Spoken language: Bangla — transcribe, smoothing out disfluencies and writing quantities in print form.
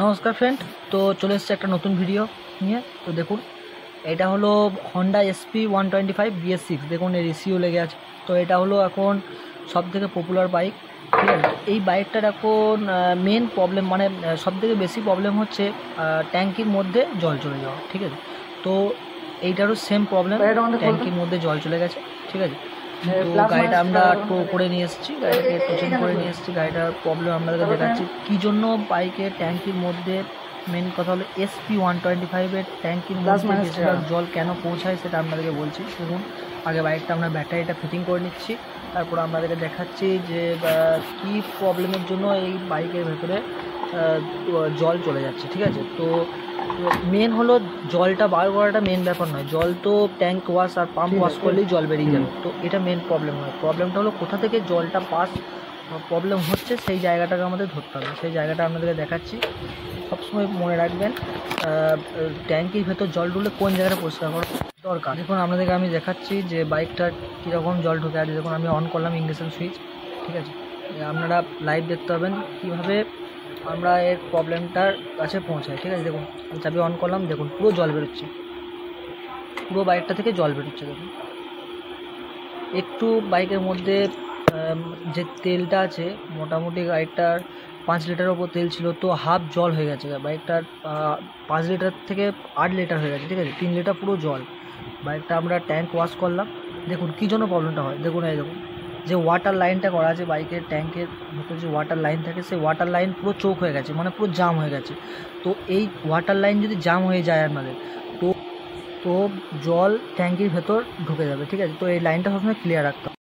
নমস্কার ফ্রেন্ড, তো চলে এসেছে একটা নতুন ভিডিও নিয়ে। তো দেখুন, এটা হলো হন্ডা এসপি 125 BS6। দেখুন এর ইসিও লেগে আছে। তো এটা হলো এখন সবথেকে পপুলার বাইক, ঠিক আছে। এই বাইকটার এখন মেন প্রবলেম মানে সবথেকে বেশি প্রবলেম হচ্ছে ট্যাঙ্কির মধ্যে জল চলে যাওয়া, ঠিক আছে। তো এইটারও সেম প্রবলেম, ট্যাঙ্কির মধ্যে জল চলে গেছে, ঠিক আছে। তো গাড়িটা আমরা টো করে নিয়ে এসেছি, গাড়িটাকে টোচিং করে নিয়ে এসেছি। গাড়িটার প্রবলেম আপনাদেরকে দেখাচ্ছি কী জন্য বাইকের ট্যাঙ্কির মধ্যে। মেন কথা হলো এসপি 125-এর ট্যাঙ্কির মধ্যে বেশিরভাগ জল কেন পৌঁছায় সেটা আপনাদেরকে বলছি। দেখুন, আগে বাইকটা আমরা ব্যাটারিটা ফিটিং করে নিচ্ছি, তারপর আপনাদেরকে দেখাচ্ছি যে কী প্রবলেমের জন্য এই বাইকের ভেতরে জল চলে যাচ্ছে, ঠিক আছে। তো মেন হলো জলটা বার করাটা মেন ব্যাপার নয়, জল তো ট্যাঙ্ক ওয়াশ আর পাম্প ওয়াশ করলেই জল বেরিয়ে যাবে। তো এটা মেন প্রবলেম নয়, প্রবলেমটা হলো কোথা থেকে জলটা পাস প্রবলেম হচ্ছে সেই জায়গাটাকে আমাদের ধরতে হবে। সেই জায়গাটা আপনাদেরকে দেখাচ্ছি। সবসময় মনে রাখবেন ট্যাঙ্কির ভেতর জল ঢুকলে কোন জায়গাটা পরিষ্কার করা দরকার। দেখুন আপনাদেরকে আমি দেখাচ্ছি যে বাইকটার কীরকম জল ঢুকে আছে। দেখুন আমি অন করলাম ইগনিশন সুইচ, ঠিক আছে। আপনারা লাইভ দেখতে পাবেন কীভাবে আমরা এর প্রবলেমটার কাছে পৌঁছাই, ঠিক আছে। দেখুন চাবি অন করলাম, দেখুন পুরো জল বেরোচ্ছে, পুরো বাইকটা থেকে জল বেরোচ্ছে। দেখুন একটু বাইকের মধ্যে যে তেলটা আছে, মোটামুটি গাড়িটার 5 লিটারের ওপর তেল ছিল, তো হাফ জল হয়ে গেছে বাইকটার। 5 লিটার থেকে 8 লিটার হয়ে গেছে, ঠিক আছে। 3 লিটার পুরো জল। বাইকটা আমরা ট্যাঙ্ক ওয়াশ করলাম। দেখুন কী জন্য প্রবলেমটা হয়, দেখুন এই দেখুন যে ওয়াটার লাইনটা করা আছে বাইকের ট্যাঙ্কের ভেতরে, যে ওয়াটার লাইন থাকে সেই ওয়াটার লাইন পুরো চোক হয়ে গেছে, মানে পুরো জাম হয়ে গেছে। তো এই ওয়াটার লাইন যদি জাম হয়ে যায় আপনাদের, তো জল ট্যাঙ্কির ভেতর ঢুকে যাবে, ঠিক আছে। তো এই লাইনটা সবসময় ক্লিয়ার রাখতে হবে।